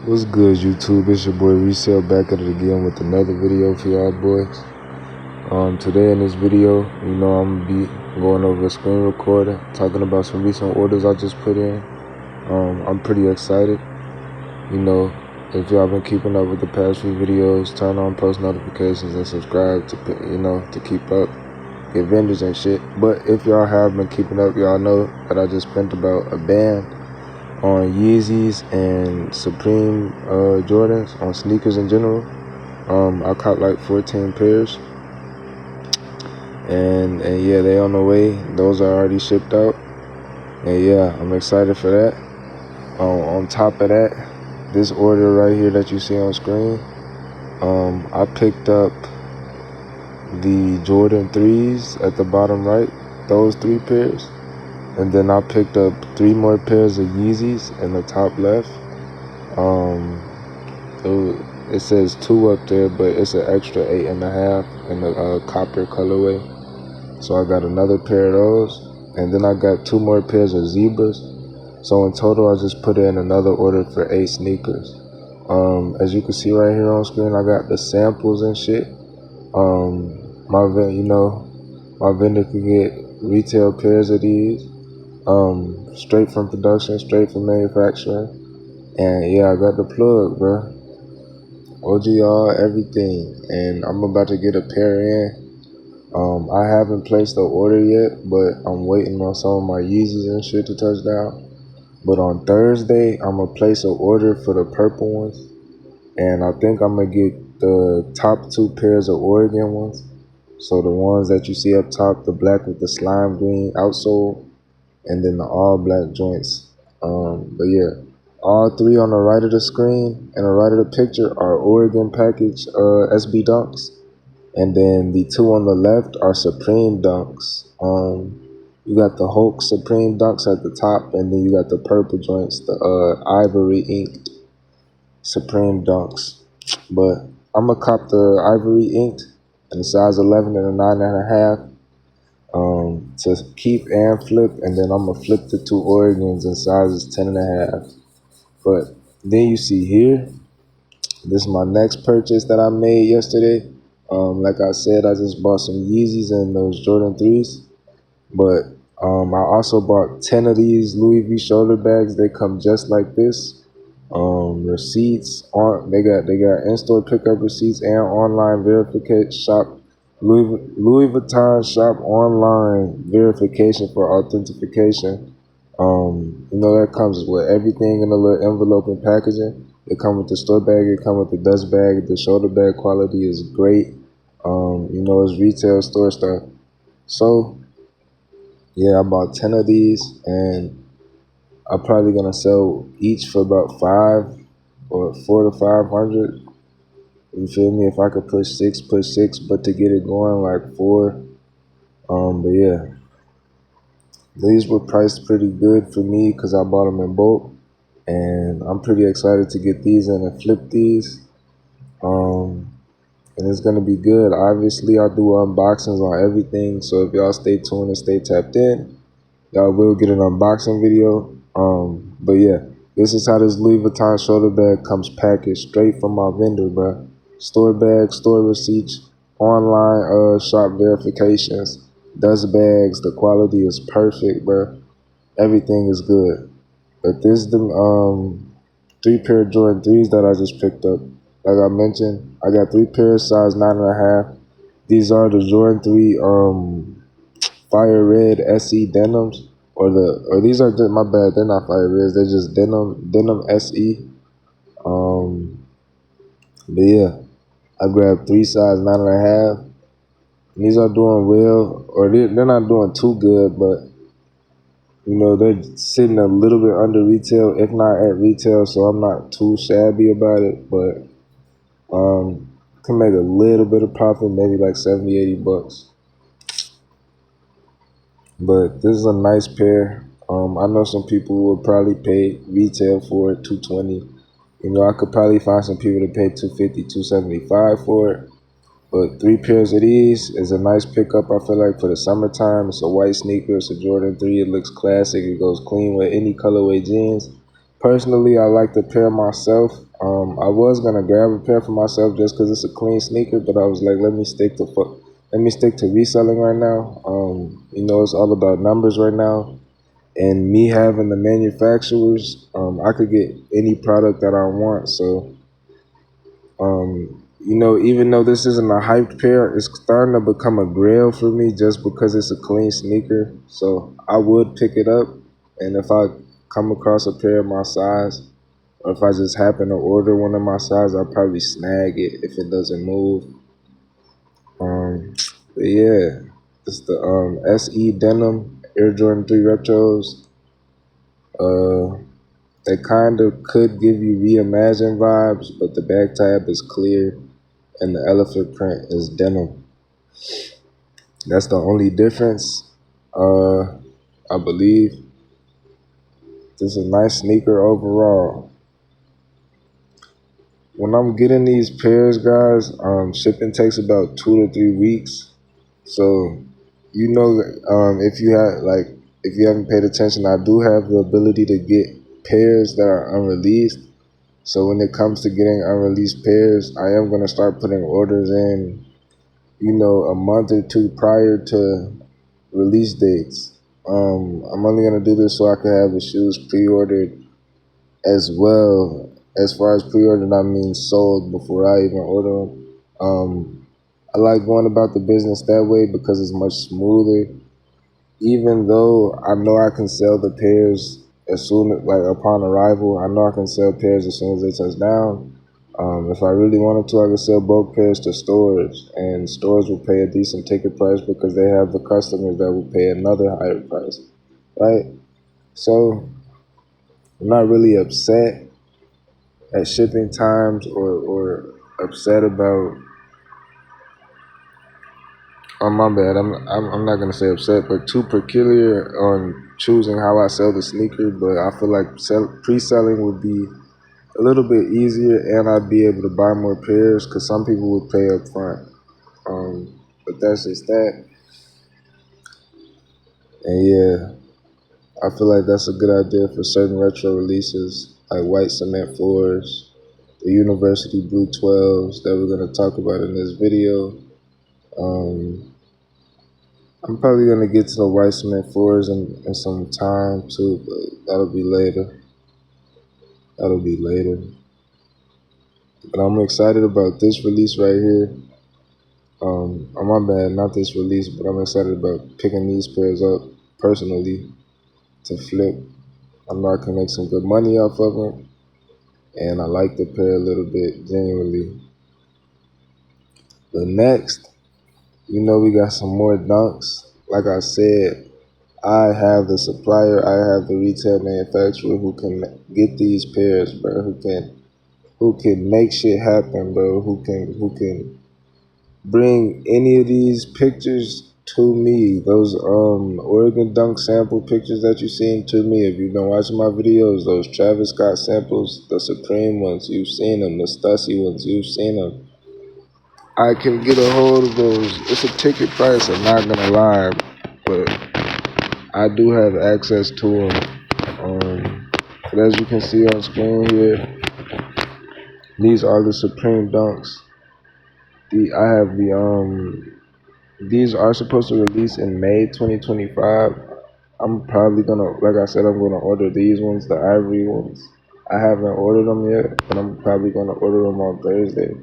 What's good, YouTube? It's your boy Resale back at it again with another video for y'all boys. Today in this video, I'm gonna be going over a screen recorder, talking about some recent orders I just put in. I'm pretty excited. If y'all been keeping up with the past few videos, turn on post notifications and subscribe to keep up, get vendors and shit. But if y'all have been keeping up, y'all know that I just spent about a band on Yeezys and Supreme Jordans, on sneakers in general. I caught like 14 pairs, and yeah, they on the way. Those are already shipped out, and yeah, I'm excited for that. On top of that, this order right here that you see on screen, I picked up the Jordan 3s at the bottom right, those 3 pairs, and then I picked up 3 more pairs of Yeezys in the top left. It says 2 up there, but it's an extra 8.5 in the copper colorway. So I got another pair of those, and then I got 2 more pairs of zebras. So in total, I just put in another order for 8 sneakers. As you can see right here on screen, I got the samples and shit. My vendor could get retail pairs of these, straight from production, straight from manufacturing. And yeah, I got the plug, bro. OGR, everything, and I'm about to get a pair in. I haven't placed the order yet, but I'm waiting on some of my Yeezys and shit to touch down. But on Thursday, I'm gonna place an order for the purple ones, and I think I'm gonna get the top 2 pairs of Oregon ones. So the ones that you see up top, the black with the slime green outsole, and then the all black joints. But yeah, all 3 on the right of the screen and the right of the picture are Oregon package SB Dunks, and then the 2 on the left are Supreme Dunks. You got the Hulk Supreme Dunks at the top, and then you got the purple joints, the ivory inked Supreme Dunks. But I'm gonna cop the ivory inked in the size 11 and a 9.5. To keep and flip, and then I'm gonna flip the 2 Oregons in sizes 10.5. But then you see here, this is my next purchase that I made yesterday. Like I said, I just bought some Yeezys and those Jordan 3s, but I also bought 10 of these Louis V shoulder bags. They come just like this. Receipts on, they got in-store pickup receipts and online verification shop. Louis Vuitton shop online verification for authentication. That comes with everything in a little envelope and packaging. It comes with the store bag, it comes with the dust bag. The shoulder bag quality is great. It's retail store stuff. So yeah, I bought 10 of these, and I'm probably gonna sell each for about 5 or 4 to 500. You feel me? If I could push 6, but to get it going, like 4. But yeah, these were priced pretty good for me because I bought them in bulk, and I'm pretty excited to get these in and flip these. And it's gonna be good. Obviously, I do unboxings on everything, so if y'all stay tuned and stay tapped in, y'all will get an unboxing video. But yeah, this is how this Louis Vuitton shoulder bag comes packaged straight from my vendor, bro. Store bag, store receipts, online shop verifications, dust bags. The quality is perfect, bro. Everything is good. But this is the 3 pair of Jordan 3s that I just picked up. Like I mentioned, I got 3 pairs size 9.5. These are the Jordan 3 fire red SE denims, or these are just, my bad, they're not fire reds, they're just denim SE. But yeah, I grabbed 3 size 9.5. These are doing well, or they're not doing too good, but they're sitting a little bit under retail, if not at retail, so I'm not too shabby about it. But can make a little bit of profit, maybe like 70-80 bucks. But this is a nice pair. I know some people will probably pay retail for it, $220. I could probably find some people to pay $250, $275 for it. But 3 pairs of these is a nice pickup, I feel like, for the summertime. It's a white sneaker, it's a Jordan 3, it looks classic, it goes clean with any colorway jeans. Personally, I like the pair myself. I was gonna grab a pair for myself just because it's a clean sneaker, but I was like, let me stick to reselling right now. It's all about numbers right now, and me having the manufacturers, I could get any product that I want. So, even though this isn't a hyped pair, it's starting to become a grail for me just because it's a clean sneaker. So I would pick it up, and if I come across a pair of my size, or if I just happen to order one of my size, I'll probably snag it if it doesn't move. But yeah, it's the SE Denim Air Jordan 3 Retros. They kind of could give you Reimagine vibes, but the back tab is clear and the elephant print is denim. That's the only difference. I believe this is a nice sneaker overall. When I'm getting these pairs, guys, shipping takes about 2 to 3 weeks. So, if you haven't paid attention, I do have the ability to get pairs that are unreleased. So when it comes to getting unreleased pairs, I am gonna start putting orders in, a month or two prior to release dates. I'm only gonna do this so I can have the shoes pre-ordered as well. As far as pre-ordered, I mean sold before I even order them. I like going about the business that way because it's much smoother. Even though I know I can sell the pairs as soon as, like, upon arrival, I know I can sell pairs as soon as they touch down. If I really wanted to, I could sell bulk pairs to stores, and stores will pay a decent ticket price because they have the customers that will pay another higher price, right? So I'm not really upset at shipping times or upset about. Oh, my bad. I'm not gonna say upset, but too peculiar on choosing how I sell the sneaker. But I feel like pre-selling would be a little bit easier, and I'd be able to buy more pairs because some people would pay up front. But that's just that. And yeah, I feel like that's a good idea for certain retro releases, like white cement floors, the University Blue 12s that we're gonna talk about in this video. Um, I'm probably gonna get to the white cement floors in some time too, but that'll be later. That'll be later. But I'm excited about this release right here. On my bad, not this release, but I'm excited about picking these pairs up personally to flip. I know I can make some good money off of them, and I like the pair a little bit genuinely. But next, we got some more dunks. Like I said, I have the supplier, I have the retail manufacturer who can get these pairs, bro. Who can make shit happen, bro. Who can bring any of these pictures to me. Those Oregon Dunk sample pictures that you seen to me. If you've been watching my videos, those Travis Scott samples, the Supreme ones, you've seen them. The Stussy ones, you've seen them. I can get a hold of those. It's a ticket price, I'm not gonna lie, but I do have access to them. But as you can see on screen here, these are the Supreme Dunks. I have these are supposed to release in May 2025. I'm probably gonna, like I said, I'm gonna order these ones, the ivory ones. I haven't ordered them yet, but I'm probably gonna order them on Thursday.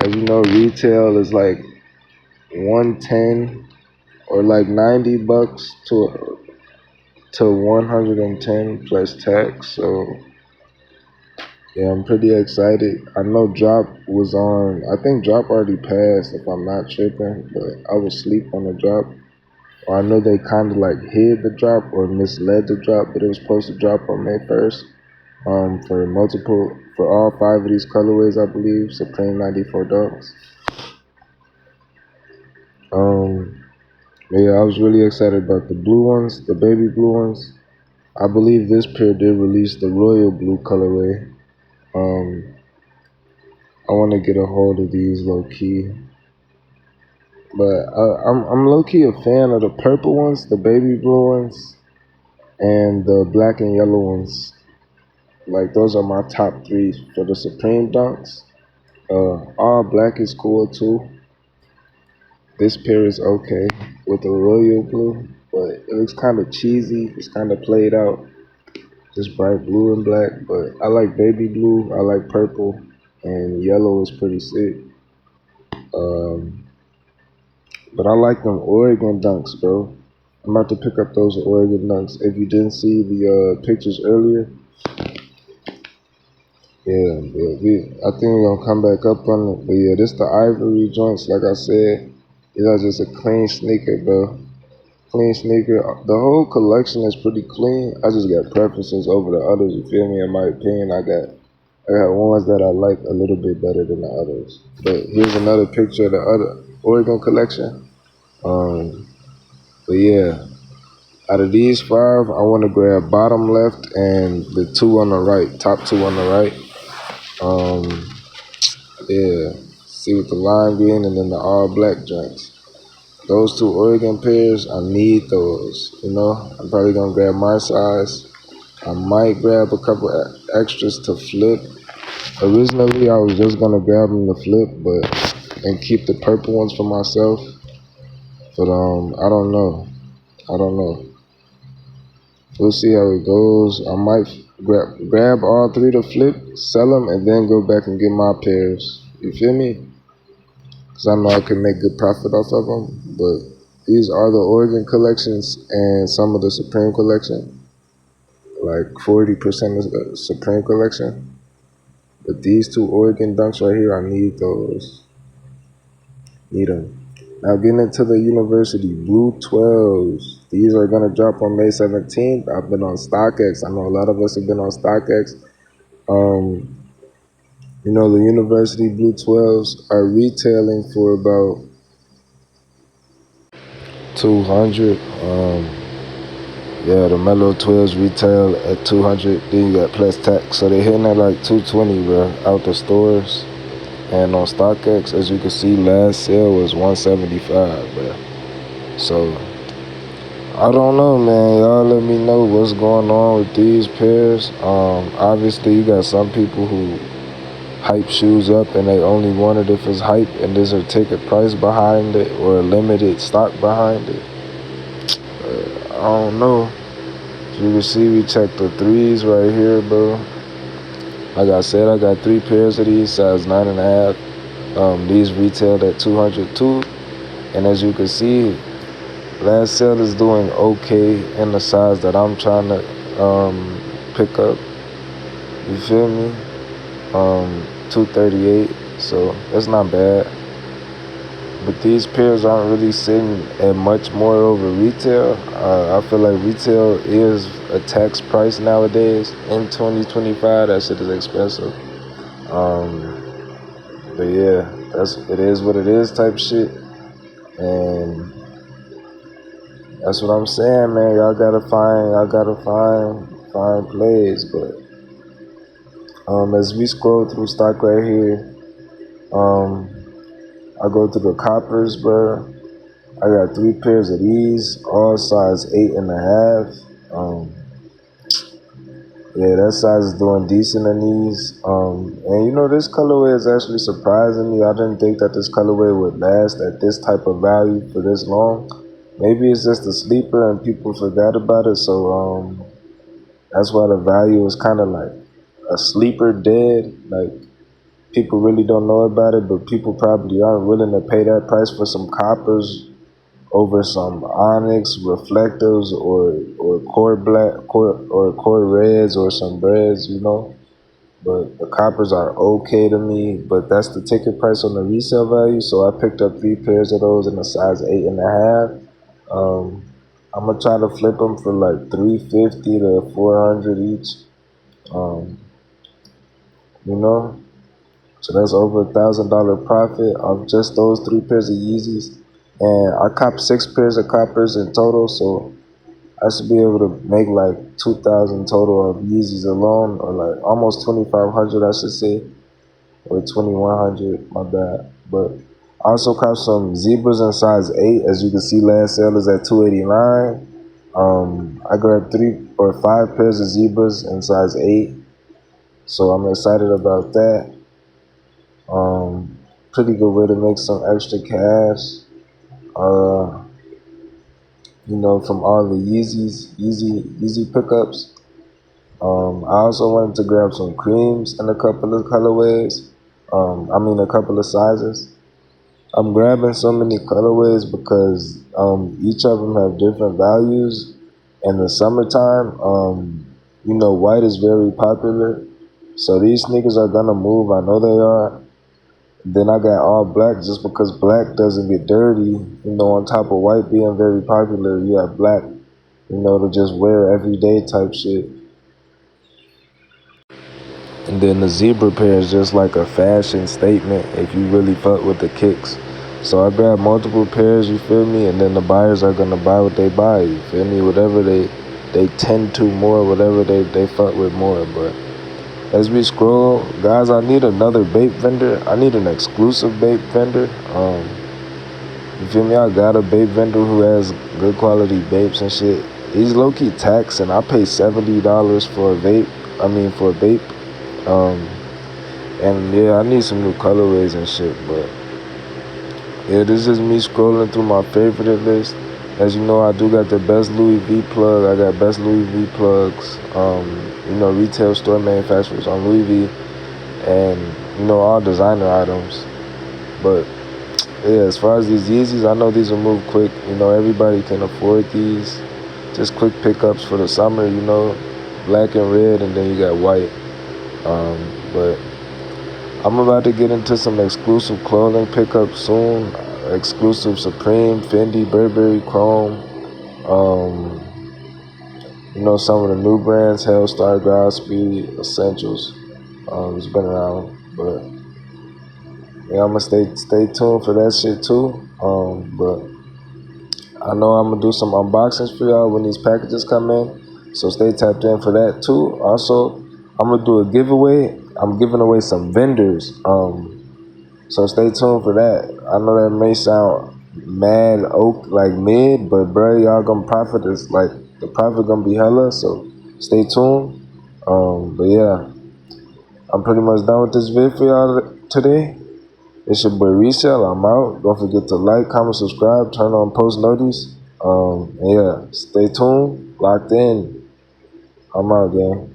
As you know, retail is like 110 or like $90 to 110 plus tax. So yeah, I'm pretty excited. I know Drop was on. I think Drop already passed, if I'm not tripping, but I was asleep on the Drop. Or I know they kind of like hid the drop or misled the drop, but it was supposed to drop on May 1st. For all 5 of these colorways, I believe, Supreme 94 Dunks. Yeah, I was really excited about the blue ones, the baby blue ones. I believe this pair did release the royal blue colorway. I want to get a hold of these low key, but I'm low key a fan of the purple ones, the baby blue ones, and the black and yellow ones. Like those are my top three for the Supreme Dunks. All black is cool too. This pair is okay with the royal blue, but it looks kind of cheesy. It's kind of played out, just bright blue and black. But I like baby blue. I like purple, and yellow is pretty sick. Um, but I like them Oregon Dunks, bro. I'm about to pick up those Oregon Dunks. If you didn't see the pictures earlier, I think we're gonna come back up on it. But yeah, this the ivory joints. Like I said, these are just a clean sneaker, bro. Clean sneaker. The whole collection is pretty clean. I just got preferences over the others. You feel me? In my opinion, I got ones that I like a little bit better than the others. But here's another picture of the other Oregon collection. But yeah, out of these five, I want to grab bottom left and the two on the right, top two on the right. Yeah, see with the lime green and then the all black joints. Those two Oregon pairs, I need those. You know, I'm probably gonna grab my size. I might grab a couple extras to flip. Originally, I was just gonna grab them to flip, but and keep the purple ones for myself. But I don't know. I don't know. We'll see how it goes. I might grab all three to flip, sell them, and then go back and get my pairs. You feel me? Because I know I can make good profit off of them. But these are the Oregon collections and some of the Supreme collection. Like 40% of the Supreme collection. But these two Oregon Dunks right here, I need those. Need them. Now getting into the University Blue 12s. These are going to drop on May 17th. I've been on StockX. I know a lot of us have been on StockX. You know, the University Blue 12s are retailing for about 200. Yeah, the Mellow 12s retail at 200. Then you got plus tax. So they're hitting at like 220, bro, out the stores. And on StockX, as you can see, last sale was 175, bro. So I don't know, man. Y'all let me know what's going on with these pairs. Obviously, you got some people who hype shoes up and they only want it if it's hype and there's a ticket price behind it or a limited stock behind it. I don't know. As you can see, we checked the threes right here, bro. Like I said, I got three pairs of these, size 9.5. These retailed at 202. And as you can see, last sale is doing okay in the size that I'm trying to pick up. You feel me? 238, so that's not bad. But these pairs aren't really sitting at much more over retail. I feel like retail is a tax price nowadays. In 2025, that shit is expensive. But yeah, it is what it is type shit. And that's what I'm saying, man. Y'all gotta find plays. But as we scroll through stock right here, I go to the coppers, bro. I got three pairs of these, all size 8.5. Yeah, that size is doing decent in these. And you know, this colorway is actually surprising me. I didn't think that this colorway would last at this type of value for this long. Maybe it's just a sleeper and people forgot about it, so that's why the value is kind of like a sleeper dead. Like people really don't know about it, but people probably aren't willing to pay that price for some coppers over some onyx reflectives or core black core reds or some reds, you know. But the coppers are okay to me, but that's the ticket price on the resale value. So I picked up three pairs of those in a size 8.5. I'm gonna try to flip them for like 350 to 400 each. Um, you know, so that's over $1,000 profit off just those three pairs of Yeezys. And I copped 6 pairs of coppers in total, so I should be able to make like 2,000 total of Yeezys alone, or like almost 2,500, I should say, or 2,100. My bad. But I also copped some zebras in size 8. As you can see, last sale is at 289. I grabbed 3 or 5 pairs of zebras in size 8, so I'm excited about that. Um, Pretty good way to make some extra cash. Uh, from all the Yeezy pickups. I also wanted to grab some creams in a couple of colorways. A couple of sizes. I'm grabbing so many colorways because each of them have different values. In the summertime, white is very popular. So these sneakers are gonna move. I know they are. Then I got all black just because black doesn't get dirty. On top of white being very popular, you have black, to just wear every day type shit. And then the zebra pair is just like a fashion statement if you really fuck with the kicks. So I grab multiple pairs, you feel me? And then the buyers are gonna buy what they buy, you feel me? Whatever they tend to more, whatever they fuck with more. But as we scroll, guys, I need another vape vendor. I need an exclusive vape vendor. You feel me? I got a vape vendor who has good quality vapes and shit. He's low-key taxed, and I pay $70 for a vape. For a vape. Um, and yeah, I need some new colorways and shit, but yeah, this is me scrolling through my favorite list. As you know, I do got the best Louis V plug. I got best Louis V plugs. Retail store manufacturers on Louis V, and all designer items. But yeah, as far as these Yeezys, I know these will move quick. Everybody can afford these. Just quick pickups for the summer. Black and red, and then you got white. But I'm about to get into some exclusive clothing pickups soon. Exclusive Supreme, Fendi, Burberry, Chrome. Um, some of the new brands, Hellstar, Godspeed, Essentials. It's been around, but yeah, I'm gonna stay tuned for that shit too. But I know I'm gonna do some unboxings for y'all when these packages come in, so stay tapped in for that too. Also, I'm gonna do a giveaway. I'm giving away some vendors. So stay tuned for that. I know that may sound mad oak like mid, but bro, y'all gonna profit. Is like the profit gonna be hella. So stay tuned. But yeah, I'm pretty much done with this vid for y'all today. It's your boy Resell. I'm out. Don't forget to like, comment, subscribe, turn on post notice. And yeah, stay tuned, locked in. I'm out, gang.